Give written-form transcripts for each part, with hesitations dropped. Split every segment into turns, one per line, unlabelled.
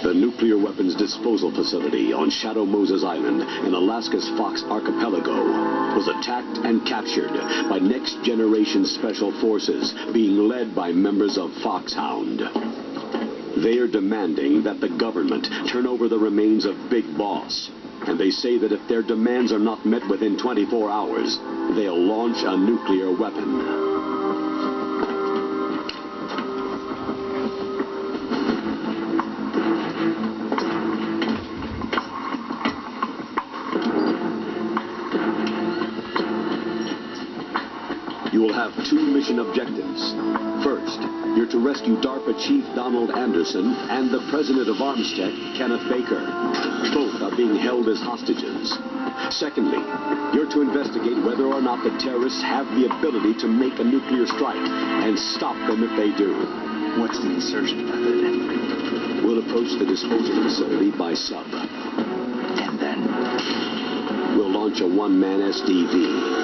The nuclear weapons disposal facility on Shadow Moses Island in Alaska's Fox Archipelago was attacked and captured by next-generation special forces being led by members of Foxhound. They are demanding that the government turn over the remains of Big Boss, and they say that if their demands are not met within 24 hours, they'll launch a nuclear weapon. You will have two mission objectives. First, you're to rescue DARPA Chief Donald Anderson and the President of Armstech, Kenneth Baker. Both are being held as hostages. Secondly, you're to investigate whether or not the terrorists have the ability to make a nuclear strike and stop them if they do.
What's the insertion method?
We'll approach the disposal facility by sub.
And then?
We'll launch a one-man SDV.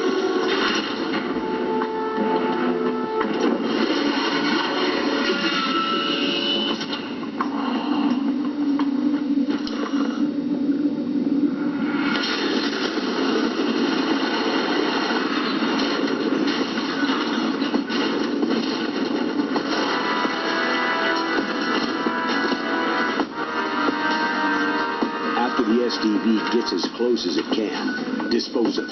The SDV gets as close as it can. Dispose of it.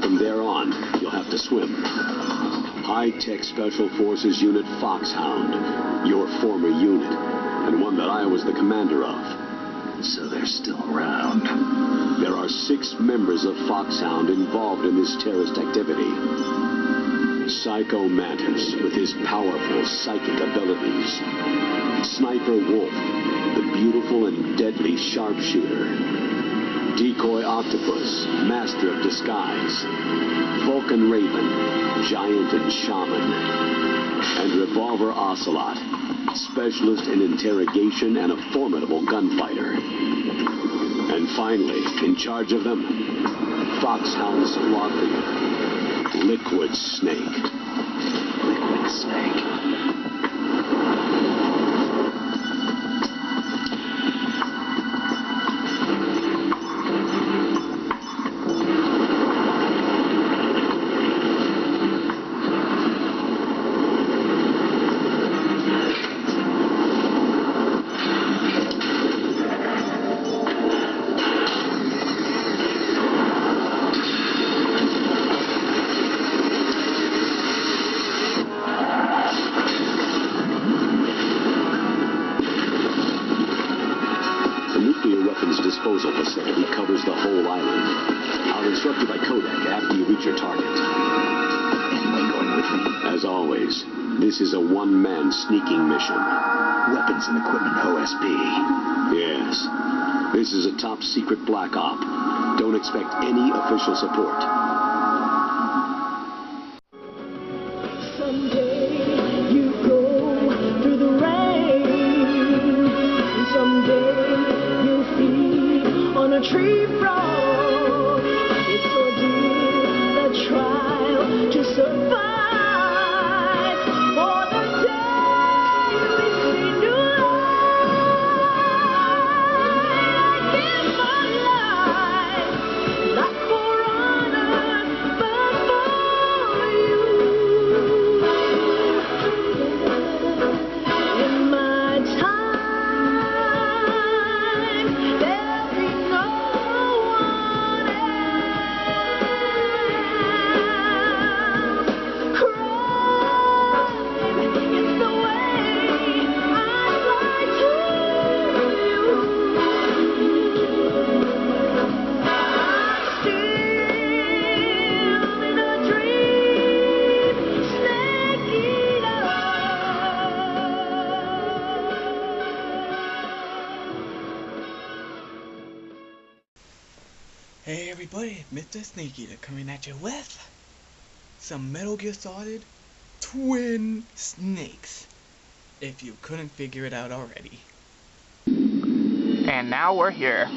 From there on, you'll have to swim. High-tech Special Forces Unit Foxhound, your former unit, and one that I was the commander of.
So they're still around.
There are 6 members of Foxhound involved in this terrorist activity. Psycho Mantis, with his powerful psychic abilities. Sniper Wolf, the beautiful and deadly sharpshooter. Decoy Octopus, master of disguise. Vulcan Raven, giant and shaman. And Revolver Ocelot, specialist in interrogation and a formidable gunfighter. And finally, in charge of them, Foxhound squad leader, Liquid Snake.
Liquid Snake.
Disposal facility covers the whole island. I'll instruct you by codec after you reach your target.
Anyone going with me?
As always, this is a one-man sneaking mission.
Weapons and equipment OSP.
Yes. This is a top-secret black op. Don't expect any official support.
Someday you go through the rain. Someday you'll feed on a tree frog. It's ordeal, the trial to survive. For the day we see new life. I give my life, not for honor, but for you. In my time, there'll be no one else. Crime is the way I lie to you. I'm still in a dream, snake eater.
Hey everybody, Mr. Snake Eater coming at you with some Metal Gear Solid Twin Snakes, if you couldn't figure it out already.
And now we're here.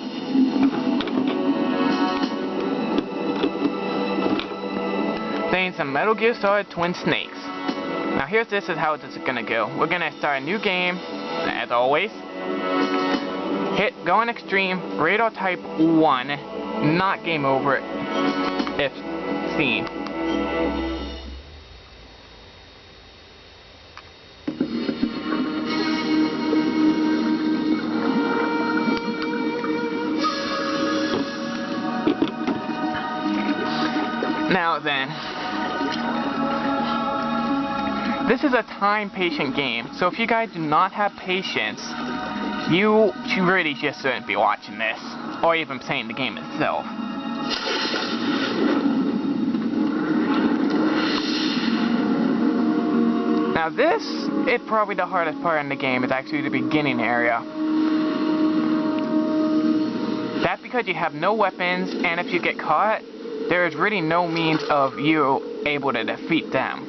Playing some Metal Gear Solid Twin Snakes. Now this is how this is gonna go. We're gonna start a new game, as always. Go on extreme, radar type 1, not game over if seen. Now then, this is a time-patient game, so if you guys do not have patience, you really just shouldn't be watching this, or even playing the game itself. Now this is probably the hardest part in the game, is actually the beginning area. That's because you have no weapons, and if you get caught, there is really no means of you able to defeat them.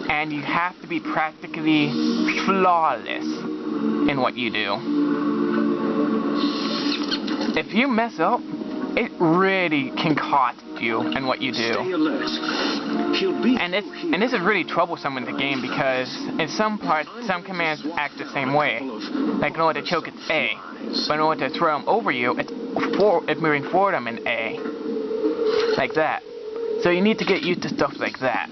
And you have to be practically flawless in what you do. If you mess up, it really can cost you in what you do.
Stay alert. He'll be
And this is really troublesome in the game because in some parts, some commands act the same way. Like in order to choke, it's A. But in order to throw them over you, it's moving forward them in A. Like that. So you need to get used to stuff like that.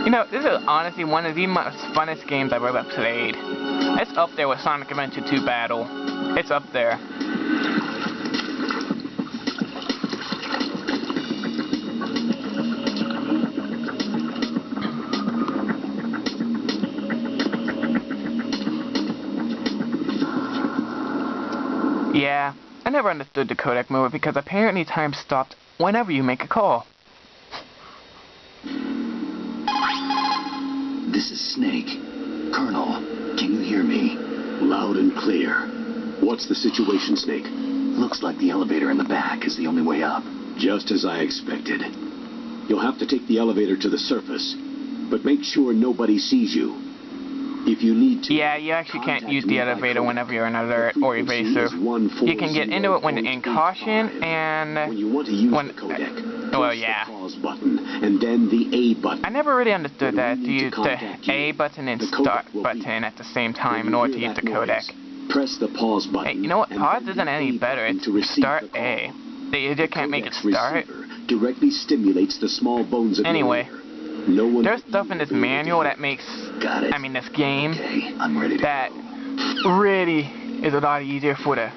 You know, this is honestly one of the most funnest games I've ever played. It's up there with Sonic Adventure 2 Battle. It's up there. Yeah, I never understood the codec mode because apparently time stopped whenever you make a call.
This is Snake. Colonel, can you hear me?
loud and clear. What's the situation, Snake?
Looks like the elevator in the back is the only way up.
Just as I expected. You'll have to take the elevator to the surface, but make sure nobody sees you. If you need to...
Yeah, you actually can't use the elevator whenever you're in alert or evasive. You can get into it when you're in caution and...
When you want to use the codec,
well,
press
yeah.
the pause button and then the A button.
I never really understood that, to use the A button and start button at the same time in order to use the codec.
Press the pause button.
Hey, you know what? Pause isn't any better. It's start A. They just can't make it start.
Directly stimulates the small bones of
Anyway,
no one
there's stuff in this manual that makes,
Got it.
I mean this game,
Okay, I'm ready to
that
go.
really is a lot easier for the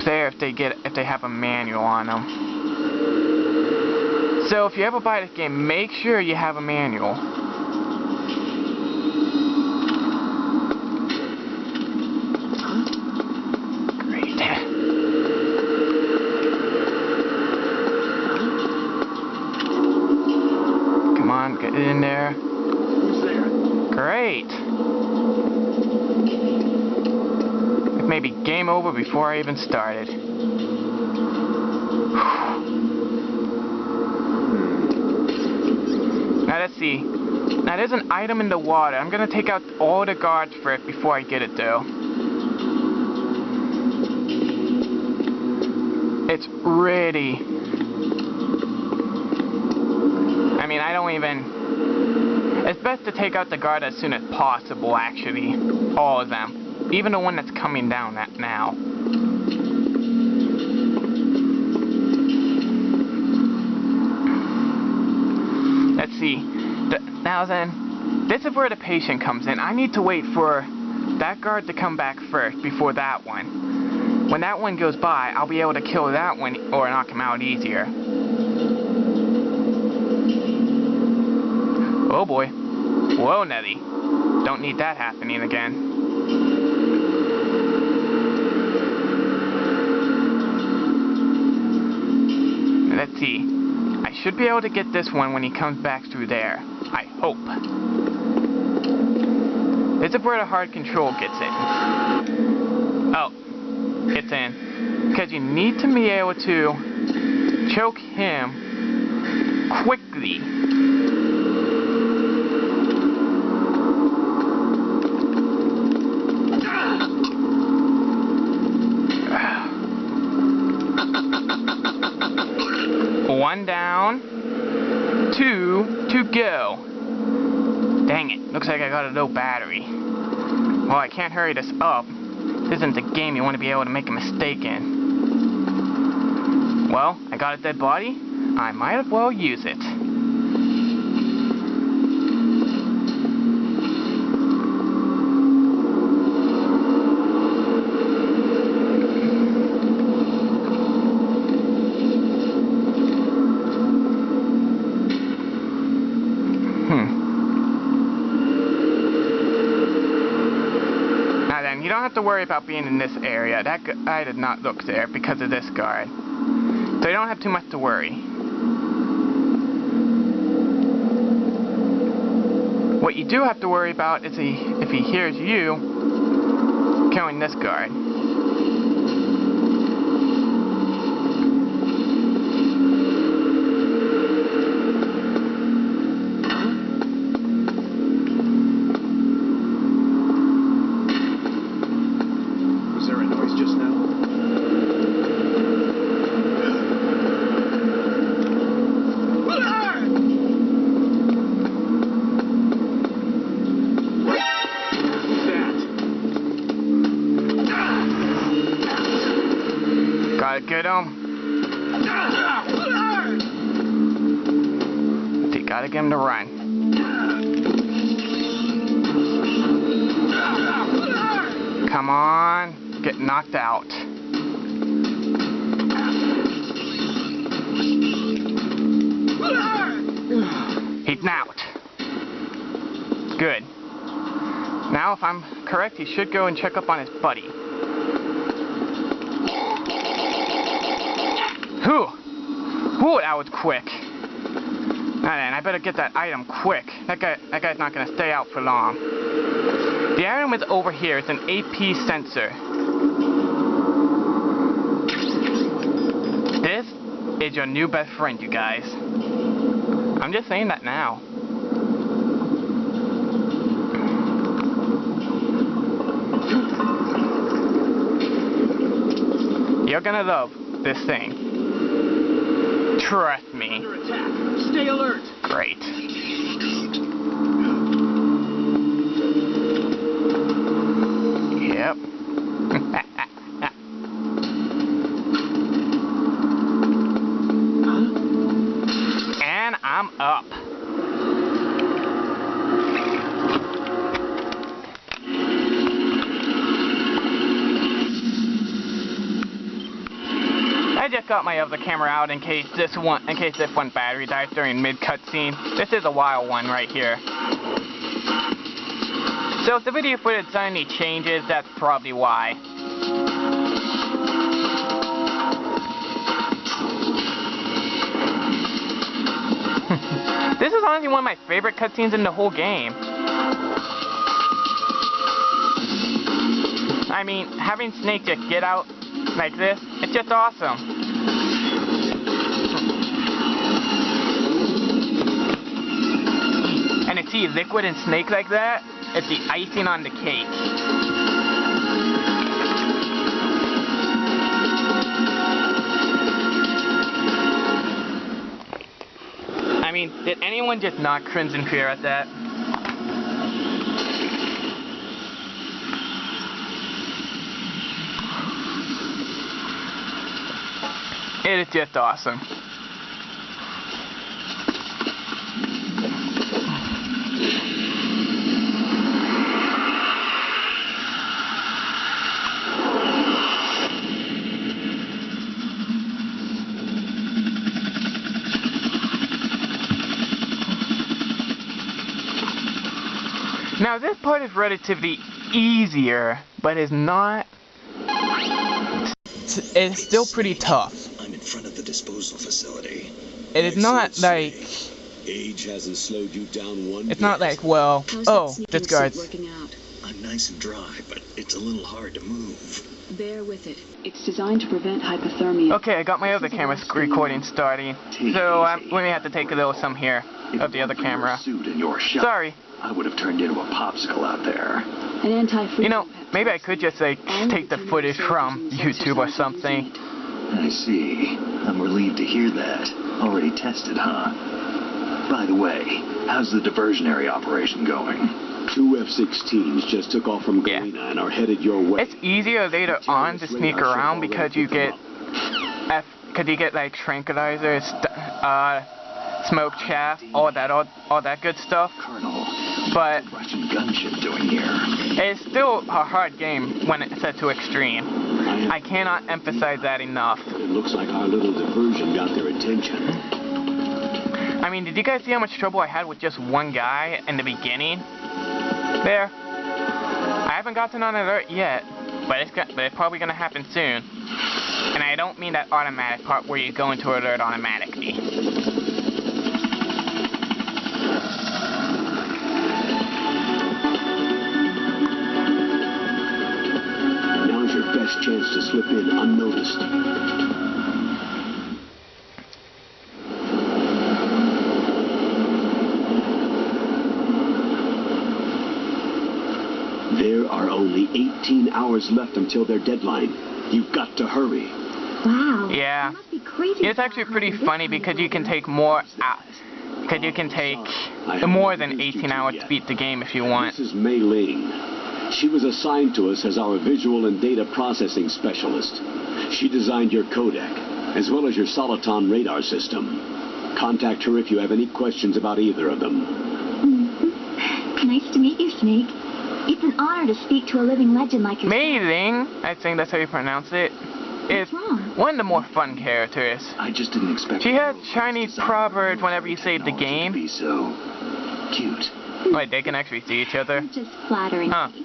player if they have a manual on them. So if you ever buy this game, make sure you have a manual. Great. Come on, get it in there.
Who's there?
Great. It may be game over before I even started. Now let's see. Now there's an item in the water. I'm gonna take out all the guards for it before I get it though. It's really... I mean, I don't even... It's best to take out the guard as soon as possible, actually. All of them. Even the one that's coming down now. Let's see. Now then, this is where the patient comes in. I need to wait for that guard to come back first before that one. When that one goes by, I'll be able to kill that one or knock him out easier. Oh boy. Whoa, Nelly. Don't need that happening again. Let's see. I should be able to get this one when he comes back through there. I hope. This is where the hard control gets it. Oh. It's in. Because you need to be able to choke him quickly. down. 2 to go. Dang it. Looks like I got a low battery. Well, I can't hurry this up. This isn't a game you want to be able to make a mistake in. Well, I got a dead body. I might as well use it. Now then, you don't have to worry about being in this area. That guy did not look there because of this guard. So you don't have too much to worry. What you do have to worry about is if he hears you killing this guard.
Was there a noise just now?
Gotta get him. You gotta get him to run. Come on. Get knocked out. He's out. Good. Now, if I'm correct, he should go and check up on his buddy. Whew! Whew, that was quick. Now then, I better get that item quick. That guy's not gonna stay out for long. The item is over here. It's an AP sensor. This is your new best friend, you guys. I'm just saying that now. You're gonna love this thing. Trust me.
Under attack. Stay alert.
Great. Yep. And I'm up. I just got my other camera out in case this one battery dies during mid cutscene. This is a wild one right here. So if the video footage suddenly changes, that's probably why. This is honestly one of my favorite cutscenes in the whole game. I mean, having Snake just get out like this, it's just awesome. And to see Liquid and Snake like that, it's the icing on the cake. I mean, did anyone just not cringe in fear at that? It is just awesome. Now this part is relatively easier, but it's not. It's still pretty tough.
I'm in front of the disposal facility.
It is not like.
Age hasn't slowed you down one
It's not like, well, oh, this guy's.
Working out.
I'm nice and dry, but it's a little hard to move.
Bear with it. It's designed to prevent hypothermia.
Okay, I got my other camera recording starting, so we may have to take a little some here of the other camera. Sorry.
I would have turned into a popsicle out there.
An anti-freezing
You know,
peptide.
maybe I could just like take the footage from YouTube or something.
I see. I'm relieved to hear that. Already tested, huh? By the way, how's the diversionary operation going?
2 F-16s just took off from
Yeah.
Galena and are headed your way.
It's easier later on to sneak around because you get like tranquilizers, smoke chaff, all that good stuff.
Colonel,
But
what's the Russian gunship doing here?
it's still a hard game when it's set to extreme. I cannot emphasize that enough.
It looks like our little diversion got their attention.
I mean, did you guys see how much trouble I had with just one guy in the beginning? There. I haven't gotten on alert yet, but it's probably gonna happen soon. And I don't mean that automatic part where you go into alert automatically.
Now's your best chance to slip in unnoticed. There are only 18 hours left until their deadline. You've got to hurry.
Wow.
Yeah.
It must be crazy.
It's actually pretty funny because you can take more out. Because you can take more than 18 hours to beat the game if you want.
This is Mei Ling. She was assigned to us as our visual and data processing specialist. She designed your codec, as well as your Soliton radar system. Contact her if you have any questions about either of them.
Nice to meet you, Snake. It's an honor to speak to a living legend like yourself.
Mei Ling, I think that's how you pronounce it, is one of the more fun characters.
I just didn't expect.
She has Chinese proverbs whenever you save the game.
To be so cute.
Wait, they can actually see each other?
You're just flattering
Huh.
me.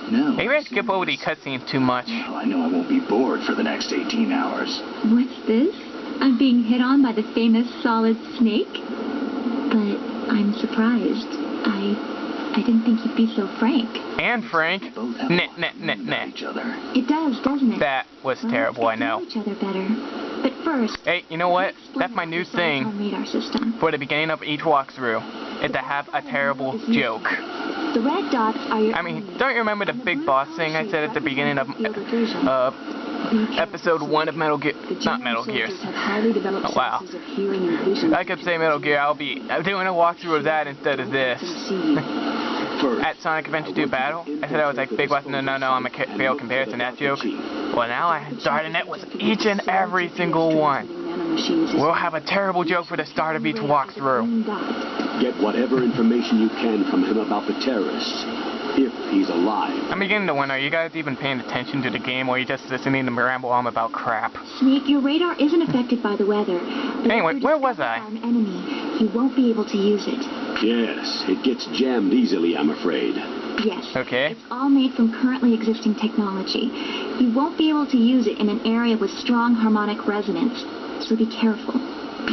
No.
Maybe I skip over the cutscenes too much.
Well, I know I won't be bored for the next 18 hours.
What's this? I'm being hit on by the famous Solid Snake? But I'm surprised. I didn't think you'd be so frank.
And Frank.
Both have
Nah.
each other.
It does, doesn't it?
That was
Well,
terrible, I
let's get to
know.
each other better. But first,
Hey, you know what?
explain
That's my
about
new
your
thing
Soliton radar system.
for the beginning of each walkthrough, is to have a terrible joke.
The red dots are your
I mean,
enemies,
don't you remember the
and
big
blue
boss
cone
thing I
shapes
said at the beginning of
represent the field of vision. Be
episode
careful,
1 of Metal Gear, not Metal
General
Gears.
soldiers have highly developed
Oh, wow.
senses of hearing and vision.
I could say Metal Gear, I'm doing a walkthrough of that instead of this.
First,
At Sonic Adventure 2 Battle, I said I was like big boss, no, I'm a failed comparison, that joke. Well, now I'm starting it with each and every single one. We'll have a terrible joke for the start of each walkthrough.
get whatever information you can from him about the terrorists, if he's alive.
I'm beginning to wonder, are you guys even paying attention to the game, or are you just listening to me ramble on about crap?
Snake, your radar isn't affected by the weather. But
Anyway,
if you're
where was
discovered
I?
by an enemy, you won't be able to use it.
Yes, it gets jammed easily, I'm afraid.
Yes.
Okay.
It's all made from currently existing technology. You won't be able to use it in an area with strong harmonic resonance, so be careful.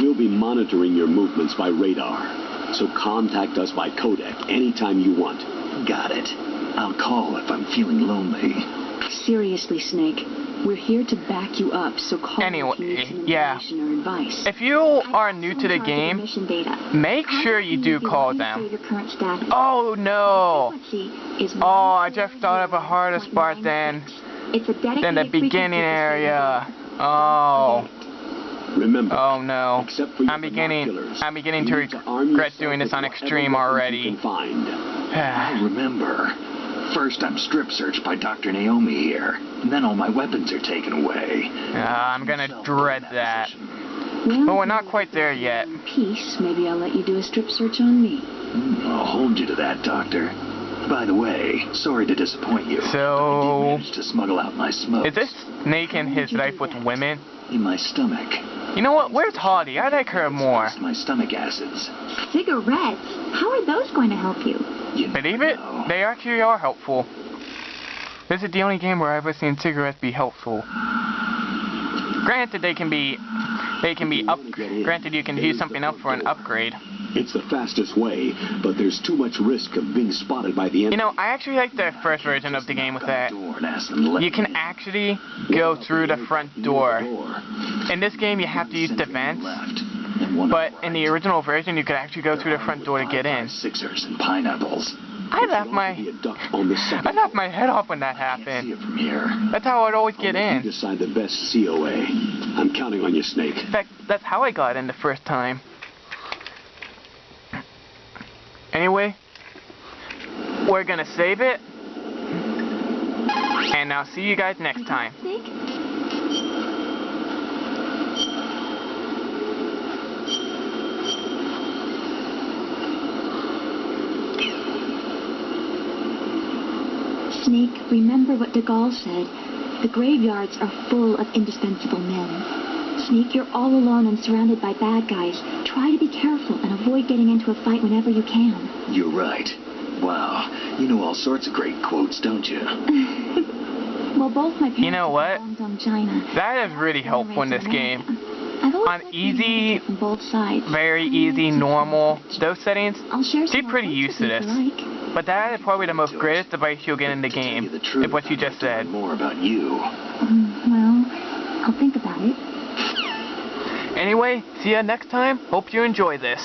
We'll be monitoring your movements by radar, so contact us by codec anytime you want.
Got it. I'll call if I'm feeling lonely.
Seriously, Snake. We're here to back you up, so call
Anyway,
if you need some
yeah.
information or advice.
If you are new to the game,
Mission data.
make sure you do call them.
Your current status.
Oh no!
Frequency is
Oh, I just thought of a harder part than
It's a dedicated
the
frequency
beginning
for
area.
stable
Oh.
data.
Remember,
Oh no.
except for your
I'm beginning
binoculars,
to
you need arm
regret
yourself
doing this
with
on
whatever
extreme
weapons
already.
You can find.
I remember. First, I'm strip searched by Dr. Naomi here. And then all my weapons are taken away.
I'm gonna dread that.
Well,
But we're not quite there yet.
in peace, maybe I'll let you do a strip search on me.
I'll hold you to that, Doctor. By the way, sorry to disappoint you.
So,
I did manage to smuggle out my smoke.
is this Snake in his life with women?
In my stomach.
You know what? Where's Hardy? I like her more.
It's my stomach acids.
Cigarettes? How are those going to help you?
You
Believe it?
know.
They actually are helpful. This is the only game where I've ever seen cigarettes be helpful. Granted, they can be up. Granted, you can use something else for an upgrade.
It's the fastest way, but there's too much risk of being spotted by the
You
enemy.
know, I actually like the first version of the game with that.
Door and ask them to let
You can
me
actually go through the front door.
Door.
In this game, you have to use the vents.
Left, and one
But
on
in
right.
the original version, you could actually go through the front door to get in.
Sixers and pineapples.
I laughed my
Be a duck on the second
I laughed my head off when that
Can't see
happened.
it from here.
That's how I'd always get
You
in.
decide the best COA. I'm counting on you, Snake.
In fact, that's how I got in the first time. Anyway, we're gonna save it. And I'll see you guys next time.
Snake? Snake, remember what de Gaulle said. The graveyards are full of indispensable men. Snake, you're all alone and surrounded by bad guys. Try to be careful and avoid getting into a fight whenever you can.
You're right. Wow, you know all sorts of great quotes, don't you?
Well, both my parents
You know what?
belonged on China.
That is really helpful in this game.
I've always
On
liked
easy,
reading from both sides.
Very easy, normal, those settings,
I'll share some
get
more
pretty
quotes
used
with
to
you
this.
if you like.
But that is probably the most greatest device you'll get in the
To tell
game,
you the truth,
is what you
I'd
just
like to learn
said.
more about you.
Well, I'll think about it.
Anyway, see ya next time. Hope you enjoy this.